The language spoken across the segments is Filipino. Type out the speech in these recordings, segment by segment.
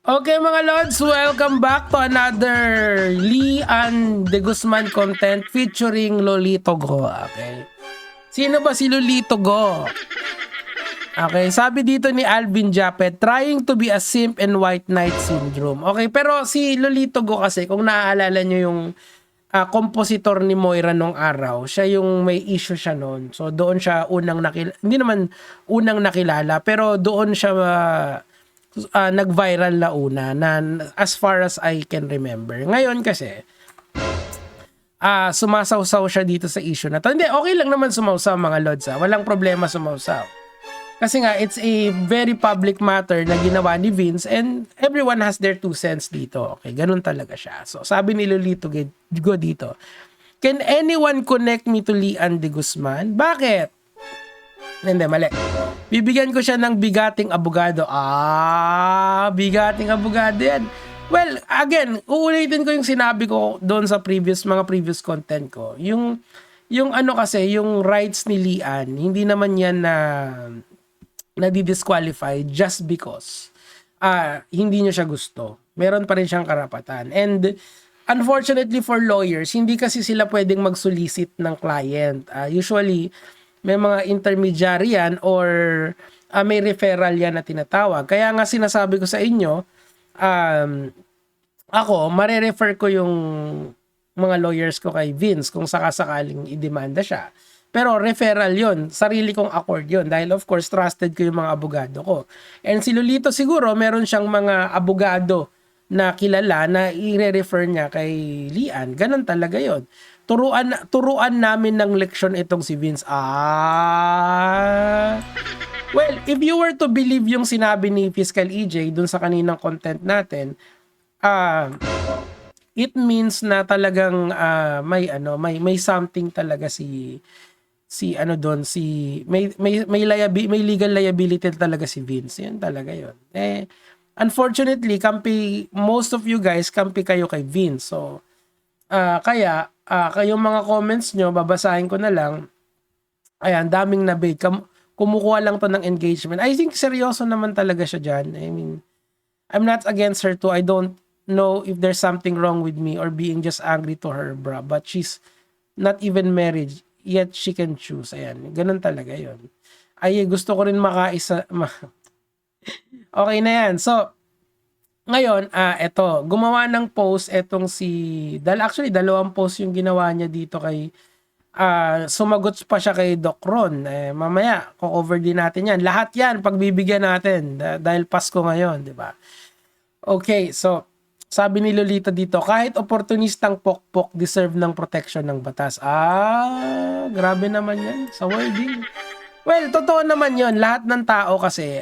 Okay mga Lods, welcome back to another Lian de Guzman content featuring Lolito Go. Okay. Sino ba si Lolito Go? Okay, sabi dito ni Alvin Japet, trying to be a simp and white knight syndrome. Okay, pero si Lolito Go kasi, kung naaalala nyo yung kompositor ni Moira nung araw, siya yung may issue siya noon. So doon siya unang nakilala, hindi naman unang nakilala, pero doon siya nag-viral na una na as far as I can remember. Ngayon kasi, sumasawsaw siya dito sa issue na to. Hindi, okay lang naman sumawsaw mga Lods. Walang problema sumawsaw. Kasi nga, it's a very public matter na ginawa ni Vince and everyone has their 2 cents dito. Okay, ganun talaga siya. So, sabi ni Lolito Go dito, can anyone connect me to Lian de Guzman? Bakit? Hindi, mali. Bibigyan ko siya ng bigating abogado. Bigating abogado yan. Well, again, uulitin ko yung sinabi ko doon sa mga previous content ko. Yung ano kasi, yung rights ni Lian, hindi naman yan na nadi-disqualify just because hindi nyo siya gusto. Meron pa rin siyang karapatan. And unfortunately for lawyers, hindi kasi sila pwedeng mag-solicit ng client. Usually, may mga intermediary yan or may referral yan na tinatawag. Kaya nga sinasabi ko sa inyo, ako, marerefer ko yung mga lawyers ko kay Vince kung sakasakaling idemanda siya. Pero referral yon, sarili kong accord yon dahil of course trusted ko yung mga abogado ko. And si Lolito siguro meron siyang mga abogado na kilala na i-refer niya kay Lian. Ganon talaga yon. Turuan namin ng leksyon itong si Vince. Well, if you were to believe yung sinabi ni Fiscal EJ dun sa kaninang content natin, it means na talagang may something talaga may legal liability talaga si Vince. Yan talaga yon. Unfortunately, most of you guys kampi kayo kay Vince. So kaya kayong mga comments nyo, babasahin ko na lang. Ayan, daming na-bait. Kumukuha lang to ng engagement. I think seryoso naman talaga siya dyan. I mean, I'm not against her too. I don't know if there's something wrong with me or being just angry to her, bro. But she's not even married, yet she can choose. Ayan, ganun talaga yon. Ay, gusto ko rin makaisa. Okay na yan. So, ngayon, eto, gumawa ng post etong actually, 2 post yung ginawa niya dito kay, sumagot pa siya kay Doc Ron. Mamaya, co-cover din natin yan. Lahat yan, pagbibigyan natin, dahil Pasko ngayon, di ba? Okay, so, sabi ni Lolita dito, kahit oportunistang pokpok deserve ng protection ng batas. Grabe naman yan, sa wording. Well, totoo naman yon. Lahat ng tao kasi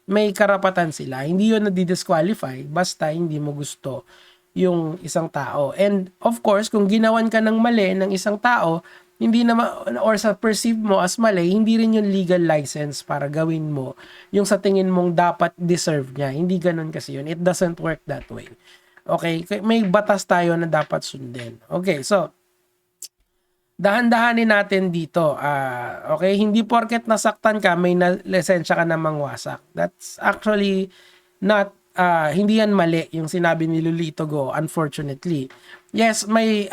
may karapatan sila. Hindi yun nadi-disqualify basta hindi mo gusto yung isang tao. And of course, kung ginawan ka ng mali ng isang tao, hindi naman, or sa perceive mo as mali, hindi rin yung legal license para gawin mo yung sa tingin mong dapat deserve niya. Hindi ganun kasi yun. It doesn't work that way. Okay? May batas tayo na dapat sundin. Okay, so dahan-dahanin natin dito. Okay, hindi porket nasaktan ka, may lisensya ka na mangwasak. That's actually not, hindi yan mali yung sinabi ni Lolito Go, unfortunately. Yes, may,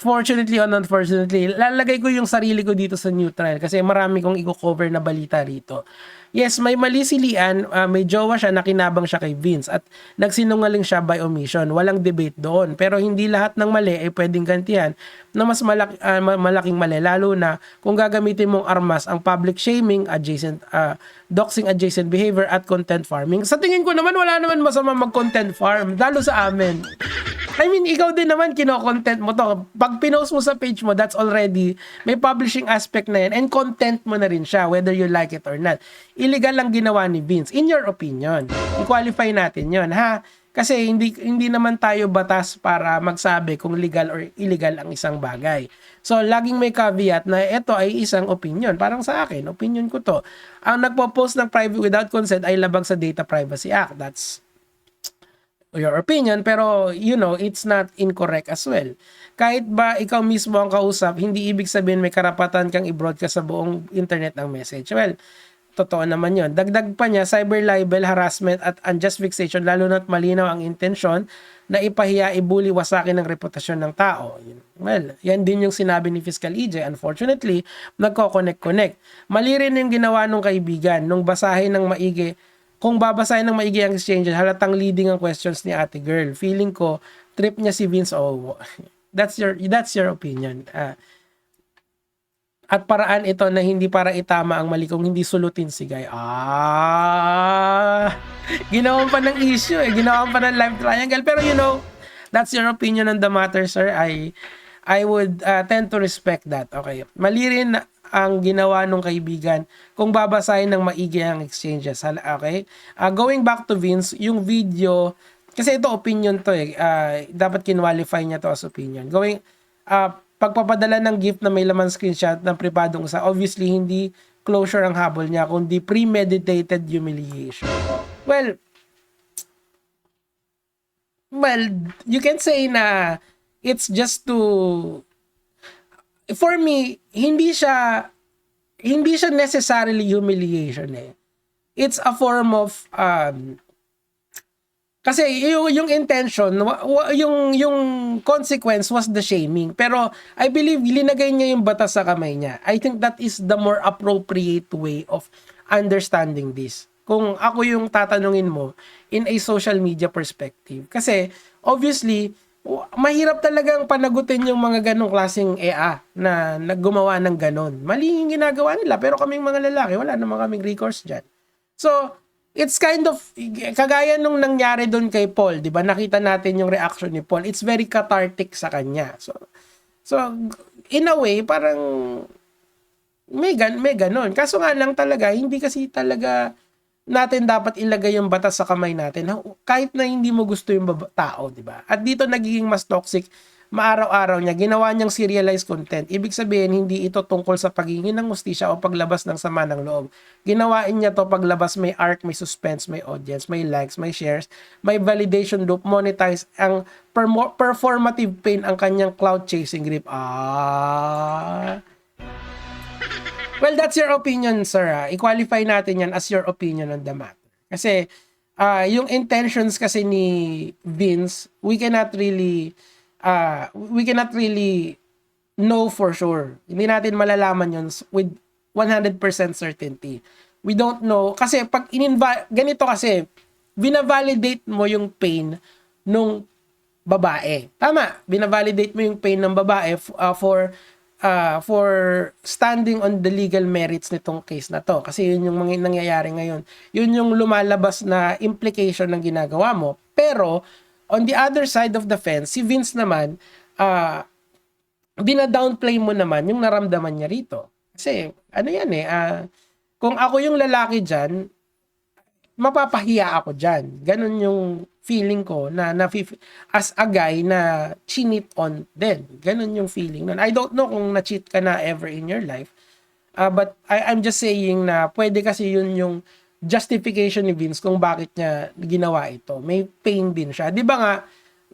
fortunately or unfortunately, lalagay ko yung sarili ko dito sa neutral kasi marami kong i-cover na balita rito. Yes, may mali si Lian, may jowa siya, nakinabang siya kay Vince at nagsinungaling siya by omission. Walang debate doon. Pero hindi lahat ng mali ay pwedeng gantihan na mas malaking mali. Lalo na kung gagamitin mong armas ang public shaming, doxing adjacent behavior at content farming. Sa tingin ko naman, wala naman masama mag-content farm. Lalo sa amin. I mean, ikaw din naman kino-content mo to. Pag pinost mo sa page mo, that's already, may publishing aspect na yan and content mo na rin siya, whether you like it or not. Illegal lang ginawa ni Vince, in your opinion. I-qualify natin yon, ha? Kasi hindi naman tayo batas para magsabi kung legal or illegal ang isang bagay. So, laging may caveat na ito ay isang opinion. Parang sa akin, opinion ko to. Ang nagpo-post ng private without consent ay labag sa Data Privacy Act. That's your opinion, pero it's not incorrect as well. Kahit ba ikaw mismo ang kausap, hindi ibig sabihin may karapatan kang i-broadcast sa buong internet ang message. Well, Totoo naman yun. Dagdag pa niya, cyber libel, harassment at unjust vexation, lalo na't malinaw ang intensyon na ipahiya, ibuli, wasakin ng reputasyon ng tao. Well, yan din yung sinabi ni Fiscal EJ. Unfortunately, nagko-connect-connect. Mali rin yung ginawa nung kaibigan, nung basahin ng maigi. Kung babasahin ng maigi ang exchanges, halatang leading ang questions ni ate girl. Feeling ko, trip niya si Vince. Oh, that's your opinion. At paraan ito na hindi para itama ang mali kung hindi sulutin si Guy. Ginawan pa ng issue Ginawan pa ng live triangle. Pero that's your opinion on the matter, sir. I would tend to respect that. Okay. Mali rin ang ginawa nung kaibigan kung babasahin ng maigi ang exchanges. Okay? Going back to Vince, yung video, kasi ito opinion to dapat kinwalify niya to as opinion. Pagpapadala ng gift na may laman screenshot ng pribadong obviously hindi closure ang habol niya, kundi premeditated humiliation. Well, you can say na it's just to, for me, hindi siya necessarily humiliation It's a form of kasi yung intention, yung consequence was the shaming. Pero I believe linagay niya yung batas sa kamay niya. I think that is the more appropriate way of understanding this. Kung ako yung tatanungin mo in a social media perspective. Kasi obviously, mahirap talagang panagutin yung mga ganong klaseng EA na naggumawa ng ganon. Mali yung ginagawa nila, pero kaming mga lalaki, wala naman kaming recourse dyan. So, it's kind of kagaya nung nangyari doon kay Paul, 'di ba? Nakita natin yung reaction ni Paul. It's very cathartic sa kanya. So in a way parang may ganon. Kaso nga lang talaga hindi kasi talaga natin dapat ilagay yung batas sa kamay natin kahit na hindi mo gusto yung tao, 'di ba? At dito nagiging mas toxic maaraw-araw niya, ginawa niyang serialized content. Ibig sabihin, hindi ito tungkol sa paghingi ng hustisya o paglabas ng sama ng loob. Ginawain niya to paglabas, may arc, may suspense, may audience, may likes, may shares, may validation loop, monetize, ang performative pain ang kanyang cloud chasing grip. Well, that's your opinion, sir. I-qualify natin yan as your opinion on the matter. Kasi, yung intentions kasi ni Vince, we cannot really know for sure. Hindi natin malalaman yun with 100% certainty. We don't know. Kasi pag ganito kasi, binavalidate mo yung pain nung babae. Tama, binavalidate mo yung pain ng babae for standing on the legal merits nitong case na to. Kasi yun yung mga nangyayari ngayon. Yun yung lumalabas na implication ng ginagawa mo. Pero, on the other side of the fence, si Vince naman, dina-downplay mo naman yung naramdaman niya rito. Kasi, kung ako yung lalaki dyan, mapapahiya ako dyan. Ganon yung feeling ko na as a guy na chinit on din. Ganon yung feeling nun. I don't know kung na-cheat ka na ever in your life, but I'm just saying na pwede kasi yun yung justification ni Vince kung bakit niya ginawa ito. May pain din siya. 'Di ba nga,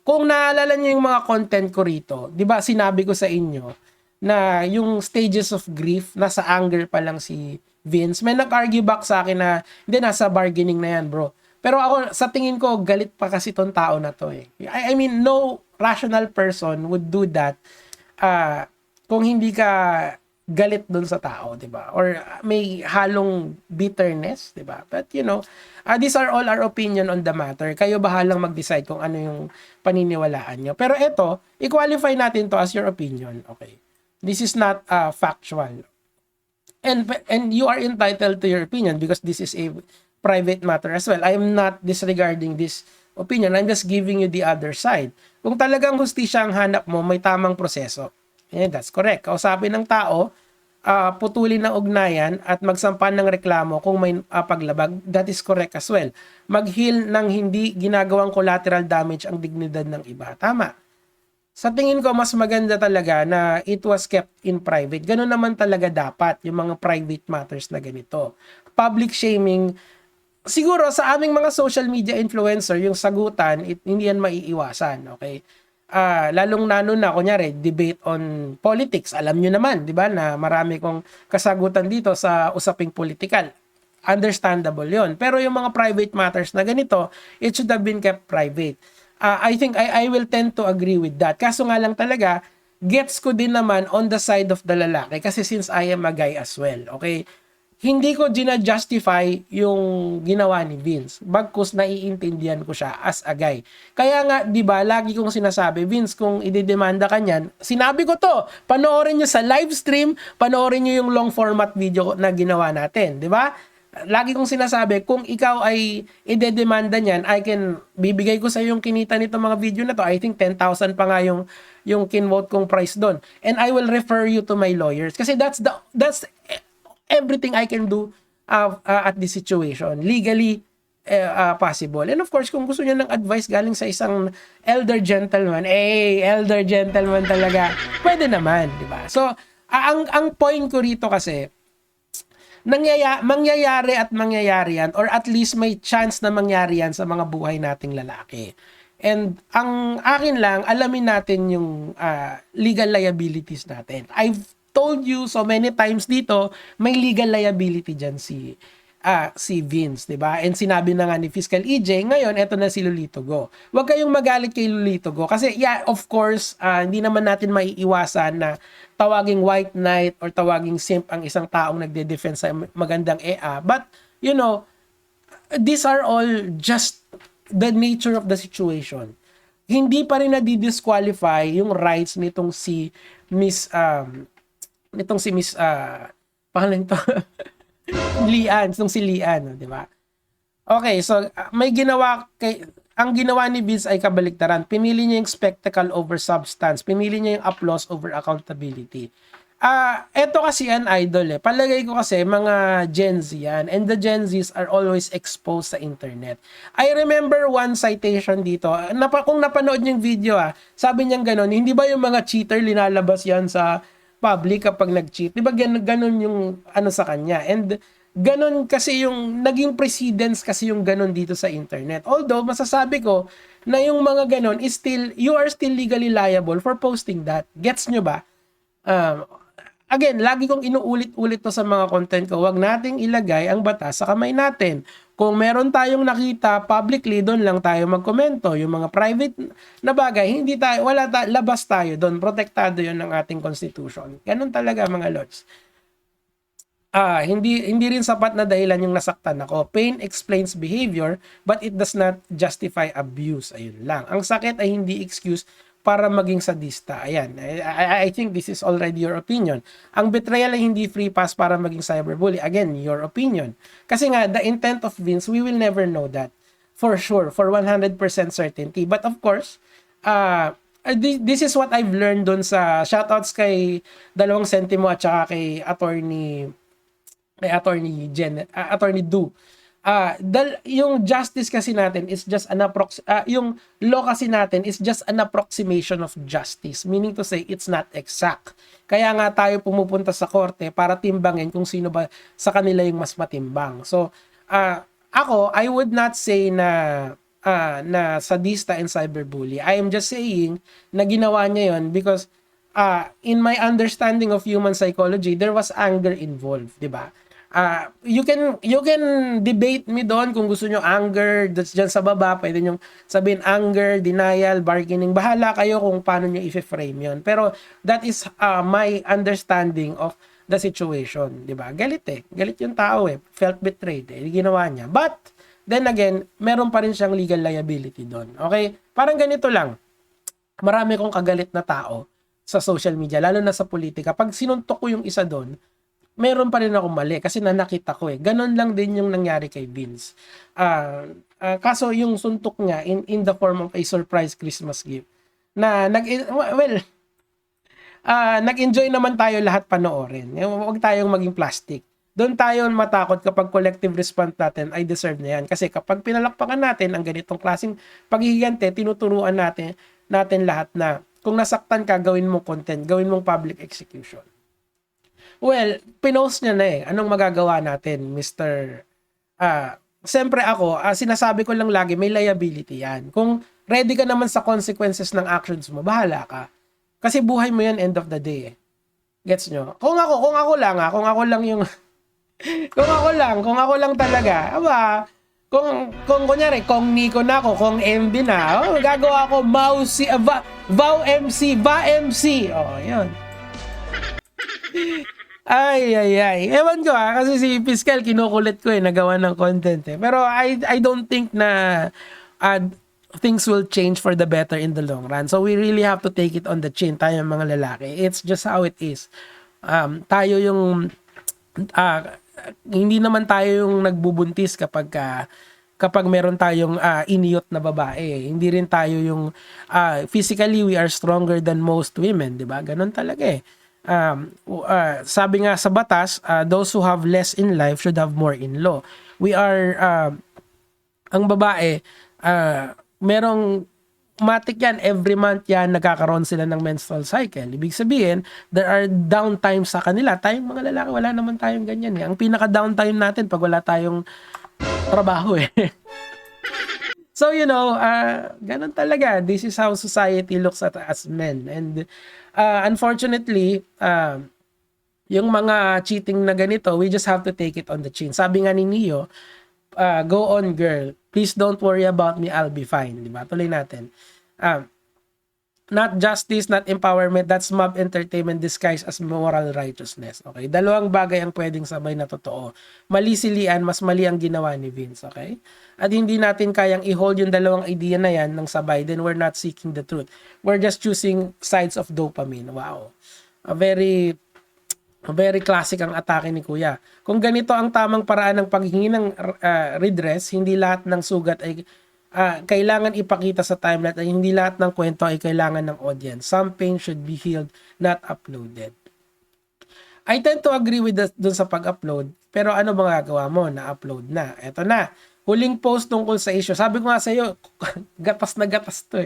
kung naalala niyo yung mga content ko rito, 'di ba sinabi ko sa inyo na yung stages of grief, nasa anger pa lang si Vince. May nag-argue back sa akin na hindi, nasa bargaining na yan, bro. Pero ako, sa tingin ko, galit pa kasi tong tao na to I mean, no rational person would do that kung hindi ka galit dun sa tao, 'di ba? Or may halong bitterness, 'di ba? But these are all our opinion on the matter. Kayo bahalang mag-decide kung ano yung paniniwalaan nyo. Pero ito, i-qualify natin to as your opinion. Okay. This is not factual. And you are entitled to your opinion because this is a private matter as well. I am not disregarding this opinion. I'm just giving you the other side. Kung talagang hustisya ang hanap mo, may tamang proseso. That's correct. Kausapin ng tao, putulin ng ugnayan at magsampan ng reklamo kung may paglabag. That is correct as well. Mag-heal ng hindi ginagawang collateral damage ang dignidad ng iba. Tama. Sa tingin ko, mas maganda talaga na it was kept in private. Ganun naman talaga dapat yung mga private matters na ganito. Public shaming, siguro sa aming mga social media influencer, yung sagutan, hindi yan maiiwasan. Okay? Lalong na kunyari, debate on politics. Alam nyo naman, di ba, na marami kong kasagutan dito sa usaping political. understandable yon. Pero yung mga private matters na ganito, it should have been kept private. I think I will tend to agree with that. Kaso nga lang talaga, gets ko din naman on the side of the lalaki kasi since I am a guy as well, okay? Hindi ko gina-justify yung ginawa ni Vince. Bagkus naiintindihan ko siya as a guy. Kaya nga, 'di ba, lagi kong sinasabi, Vince, kung idedemanda ka niyan, sinabi ko 'to, panoorin niyo sa live stream, panoorin niyo yung long format video na ginawa natin, 'di ba? Lagi kong sinasabi, kung ikaw ay idedemanda niyan, bibigay ko sa yung kinita nito mga video na to. I think 10,000 pa nga yung kinvote kong price doon. And I will refer you to my lawyers. Kasi that's everything I can do at this situation. Legally possible. And of course, kung gusto niya ng advice galing sa isang elder gentleman, elder gentleman talaga, pwede naman, di ba? So, ang point ko rito kasi, mangyayari yan, or at least may chance na mangyari yan sa mga buhay nating lalaki. And ang akin lang, alamin natin yung legal liabilities natin. I've told you so many times dito, may legal liability dyan si Vince, di ba? And sinabi na nga ni Fiscal EJ, ngayon, eto na si Lolito Go. Huwag kayong magalit kay Lolito Go. Kasi, yeah, of course, hindi naman natin maiiwasan na tawaging white knight or tawaging simp ang isang taong nagde-defense sa magandang EA. But, you know, these are all just the nature of the situation. Hindi pa rin na-disqualify yung rights nitong si Miss pangalan to Lian, itong si Lian, di ba? Okay, so ang ginawa ni Vince ay kabaliktaran. Pinili niya yung spectacle over substance. Pinili niya yung applause over accountability. Eto kasi yan, idol Palagay ko kasi mga Gen Z yan, and the Gen Zs are always exposed sa internet. I remember one citation dito, kung napanood yung video sabi niyang gano'n, hindi ba yung mga cheater linalabas yan sa public kapag nag-cheat? Di ba ganun yung sa kanya? And ganun kasi yung naging precedence kasi yung ganun dito sa internet. Although masasabi ko na yung mga ganun is you are still legally liable for posting that. Gets nyo ba? Again, lagi kong inuulit-ulit to sa mga content ko. Huwag nating ilagay ang batas sa kamay natin. Kung meron tayong nakita publicly, doon lang tayo magkomento. Yung mga private na bagay, labas tayo doon. Protektado yun ng ating constitution. Ganun talaga mga lords. Hindi rin sapat na dahilan yung nasaktan ako. Pain explains behavior, but it does not justify abuse. Ayun lang. Ang sakit ay hindi excuse para maging sadista. Ayan. I think this is already your opinion. Ang betrayal ay hindi free pass para maging cyberbully. Again, your opinion. Kasi nga, the intent of Vince, we will never know that. For sure. For 100% certainty. But of course, this is what I've learned dun sa shoutouts kay Dalawang Sentimo at saka kay Attorney Du. Yung justice kasi natin is just yung law kasi natin is just an approximation of justice, meaning to say it's not exact. Kaya nga tayo pumupunta sa korte para timbangin kung sino ba sa kanila yung mas matimbang. So I would not say na sadista and cyberbully. I am just saying na ginawa niya yon because in my understanding of human psychology, there was anger involved, di ba? You can debate me doon kung gusto nyo anger, that's dyan sa baba, pwede nyo sabihin anger, denial, bargaining, bahala kayo kung paano nyo i-frame yon. Pero that is my understanding of the situation, di ba? Galit yung tao felt betrayed ginawa niya. But then again, meron pa rin siyang legal liability doon. Okay? Parang ganito lang. Marami kong kagalit na tao sa social media, lalo na sa politika. Pag sinuntok ko yung isa doon, meron pa rin akong mali kasi nanakita ko Ganon lang din yung nangyari kay Vince. Kaso yung suntok niya in the form of a surprise Christmas gift na nag-enjoy naman tayo lahat panoorin. Huwag tayong maging plastic. Doon tayo matakot kapag collective response natin ay deserve na yan. Kasi kapag pinalakpakan natin ang ganitong klaseng paghihigante, tinuturuan natin lahat na kung nasaktan ka, gawin mong content, gawin mong public execution. Well, pinost niya na Anong magagawa natin, Mr. Siyempre ako, sinasabi ko lang lagi, may liability yan. Kung ready ka naman sa consequences ng actions mo, bahala ka. Kasi buhay mo yan end of the day Gets nyo? Kung ako lang yung Kung ako lang talaga, aba, kung kunyari, kung Nico na ako, kung MB na, gagawa ako Mousy, Vow MC, Va MC. Oh, yun. Ay. Ewan ko kasi si Fiscal kinukulit ko nagawa ng content Pero I don't think na uh, things will change for the better in the long run. So we really have to take it on the chin, tayo mga lalaki. It's just how it is. Tayo yung hindi naman tayo yung nagbubuntis kapag meron tayong iniyot na babae. Hindi rin tayo yung physically we are stronger than most women, 'di ba? Ganun talaga sabi nga sa batas, those who have less in life should have more in law. We are ang babae merong matik yan, every month yan nagkakaroon sila ng menstrual cycle. Ibig sabihin, there are downtime sa kanila. Tayong mga lalaki, wala naman tayong ganyan Ang pinaka downtime natin pag wala tayong trabaho So, ganun talaga. This is how society looks at us men. And unfortunately, yung mga cheating na ganito, we just have to take it on the chin. Sabi nga ni Neo, go on girl. Please don't worry about me. I'll be fine. Diba? Tuloy natin. Not justice, not empowerment. That's mob entertainment disguised as moral righteousness. Okay? Dalawang bagay ang pwedeng sabay na totoo. Mali si Lian, mas mali ang ginawa ni Vince. Okay? At hindi natin kayang i-hold yung dalawang idea na yan ng sabay, then we're not seeking the truth. We're just choosing sides of dopamine. Wow. A very classic ang atake ni Kuya. Kung ganito ang tamang paraan ng paghingi ng redress, hindi lahat ng sugat ay kailangan ipakita sa timeline at hindi lahat ng kwento ay kailangan ng audience. Some pain should be healed, not uploaded. I tend to agree with dun sa pag-upload, pero ano bang gagawa mo? Na-upload na. Eto na. Huling post tungkol sa issue. Sabi ko nga sa iyo, gatas na gatas to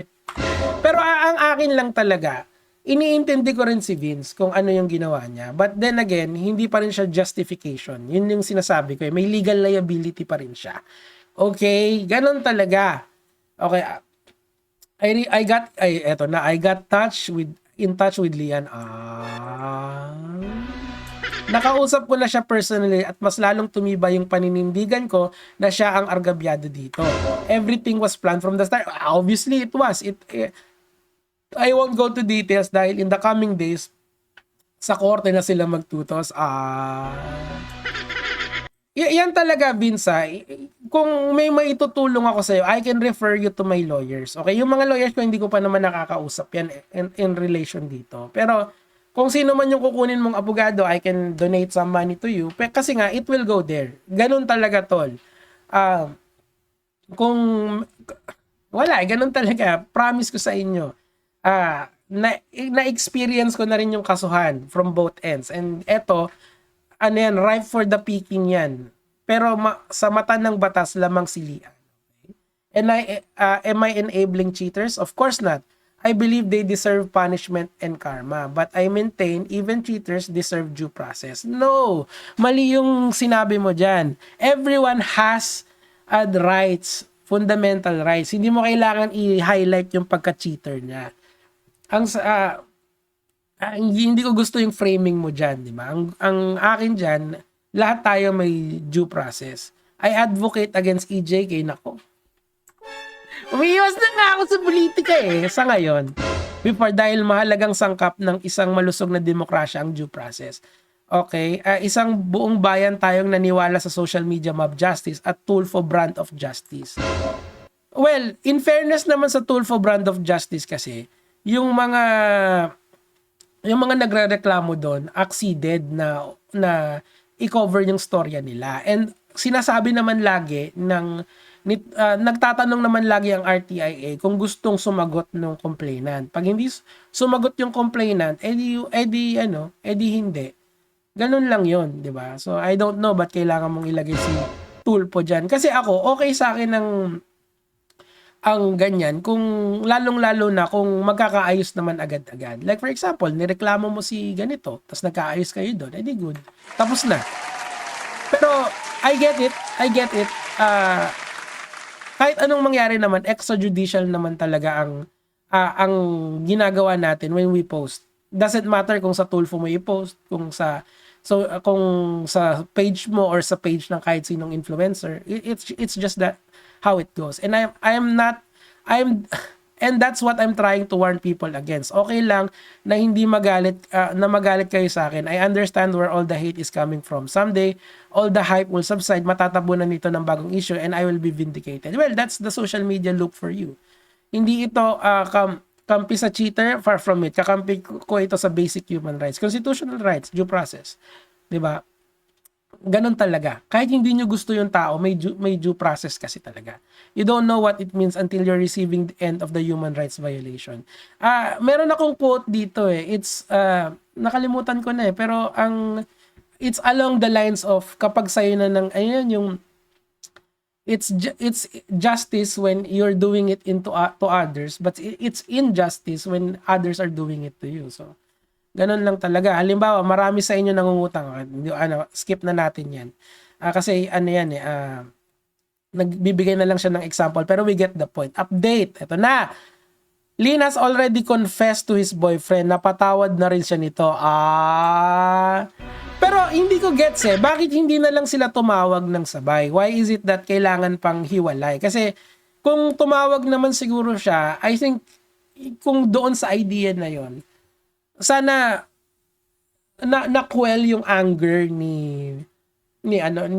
Pero ang akin lang talaga, iniintindi ko rin si Vince kung ano yung ginawa niya. But then again, hindi pa rin siya justification. Yun yung sinasabi ko May legal liability pa rin siya. Okay, ganun talaga. Okay, I got in touch with Lian. Nakausap ko na siya personally at mas lalong tumibay yung paninindigan ko na siya ang argabyado dito. Everything was planned from the start. Obviously, it was. I won't go to details dahil in the coming days, sa korte na sila magtutos. Yan talaga, Vince. Kung may maitutulong ako sa'yo, I can refer you to my lawyers. Okay? Yung mga lawyers ko, hindi ko pa naman nakakausap yan in relation dito. Pero, kung sino man yung kukunin mong abogado, I can donate some money to you. Kasi nga, it will go there. Ganun talaga, tol. Ganun talaga. Promise ko sa inyo. Na-experience ko na rin yung kasuhan from both ends. And eto, ripe for the picking yan. Pero sa mata ng batas lamang si Lian. And am I enabling cheaters? Of course not. I believe they deserve punishment and karma. But I maintain even cheaters deserve due process. No! Mali yung sinabi mo dyan. Everyone has rights, fundamental rights. Hindi mo kailangan i-highlight yung pagka-cheater niya. Hindi ko gusto yung framing mo dyan, di ba? Ang akin dyan, lahat tayo may due process. I advocate against EJK, nako. Umiiwas na nga ako sa politika sa ngayon. Dahil mahalagang sangkap ng isang malusog na demokrasya ang due process. Okay? Isang buong bayan tayong naniwala sa social media mob justice at Tulfo brand of justice. Well, in fairness naman sa Tulfo brand of justice kasi, yung mga nagrereklamo doon acceded na i-cover yung storya nila. And sinasabi naman lagi nagtatanong naman lagi ang RTIA kung gustong sumagot ng complainant. Pag hindi sumagot yung complainant, edi hindi. Ganun lang yon, di ba? So I don't know ba't kailangan mong ilagay si Tulfo dyan. Kasi ako, okay sa akin ang ganyan kung lalong-lalo na kung magkakaayos naman agad-agad. Like for example, nireklamo mo si ganito, tapos nagkaayos kayo doon, edi good. Tapos na. Pero I get it. Kahit anong mangyari naman, extrajudicial naman talaga ang ginagawa natin when we post. Doesn't matter kung sa Tulfo mo i-post, kung sa So kung sa page mo or sa page ng kahit sinong influencer, it's just that how it goes. And I'm and that's what I'm trying to warn people against. Okay lang na hindi magalit na magalit kayo sa akin. I understand where all the hate is coming from. Someday all the hype will subside, matatabunan nito ng bagong issue and I will be vindicated. Well, that's the social media loop for you. Hindi ito kampi sa cheater, far from it. Kakampi ko ito sa basic human rights, constitutional rights, due process. 'Di ba? Ganun talaga. Kahit hindi nyo gusto yung tao, may due process kasi talaga. You don't know what it means until you're receiving the end of the human rights violation. Meron akong quote dito eh. It's, nakalimutan ko na eh. Pero it's along the lines of kapag sa'yo na ng, ayun yung, it's justice when you're doing it to others, but it's injustice when others are doing it to you. So, ganun lang talaga. Halimbawa, marami sa inyo nangungutang. Skip na natin yan. Kasi yan eh, nagbibigay na lang siya ng example. Pero we get the point. Update. Ito na. Lin has already confessed to his boyfriend. Napatawad na rin siya nito. Pero hindi ko gets eh. Bakit hindi na lang sila tumawag ng sabay? Why is it that kailangan pang hiwalay? Kasi kung tumawag naman siguro siya, I think kung doon sa idea na yon, sana na-quell yung anger nitong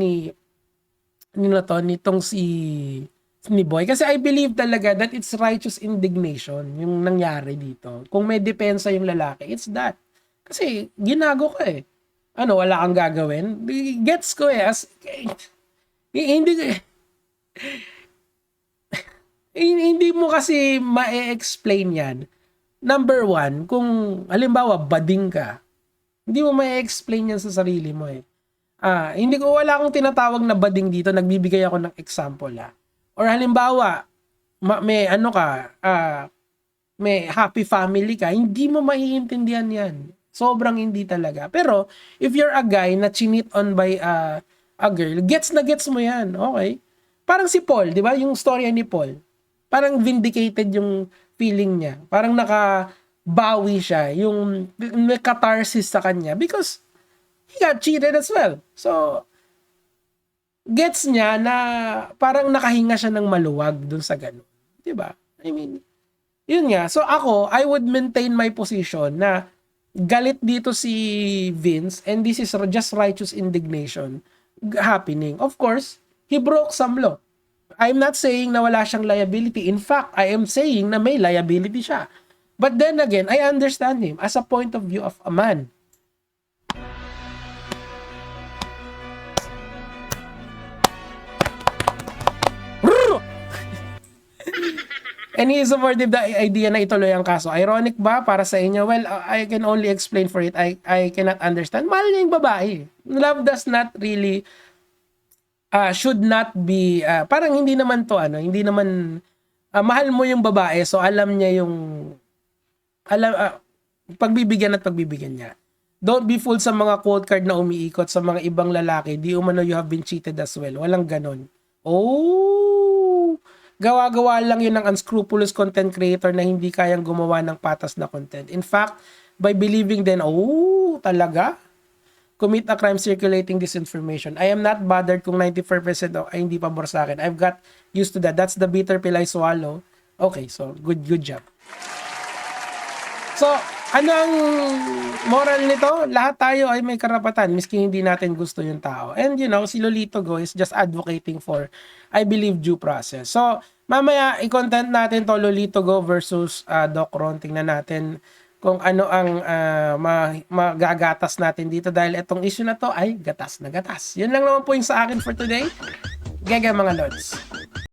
ni Boy, kasi I believe talaga that it's righteous indignation yung nangyari dito. Kung may depensa yung lalaki, it's that. Kasi ginago ko eh. Wala kang gagawin? Gets ko eh. Hindi mo kasi ma-explain yan. Number one, kung halimbawa bading ka, hindi mo ma-explain yan sa sarili mo eh. Wala akong tinatawag na bading dito, nagbibigay ako ng example Or halimbawa, may happy family ka, hindi mo maiintindihan yan. Sobrang hindi talaga. Pero, if you're a guy na chinit on by a girl, gets mo yan, okay? Parang si Paul, di ba? Yung storya ni Paul. Parang vindicated yung feeling niya. Parang nakabawi siya. Yung may catharsis sa kanya because he got cheated as well. So, gets niya na parang nakahinga siya ng maluwag dun sa ganun. Diba? I mean, yun nga. So, I would maintain my position na galit dito si Vince and this is just righteous indignation happening. Of course, he broke some law. I'm not saying na wala siyang liability. In fact, I am saying na may liability siya. But then again, I understand him as a point of view of a man. And he is supportive the idea na ituloy ang kaso. Ironic ba para sa inyo? Well, I can only explain for it. I cannot understand. Mahal niya yung babae. Love does not really should not be parang hindi naman to hindi naman mahal mo yung babae, so alam niya yung pagbibigyan niya. Don't be fooled sa mga quote card na umiikot sa mga ibang lalaki. Di umano you have been cheated as well. Walang ganon. Gawa-gawa lang yun ng unscrupulous content creator na hindi kayang gumawa ng patas na content. In fact, by believing then, talaga? Commit a crime circulating this information. I am not bothered kung 94% ay hindi pabor sa akin. I've got used to that. That's the bitter pill I swallow. Okay, so good job. So, ano ang moral nito? Lahat tayo ay may karapatan miski hindi natin gusto yung tao. And si Lolito Go is just advocating for, I believe, due process. So, mamaya i-content natin to Lolito Go versus Doc Ron. Tingnan natin kung ano ang magagatas natin dito dahil itong issue na to ay gatas na gatas. Yun lang naman po yung sa akin for today. Gega mga lods.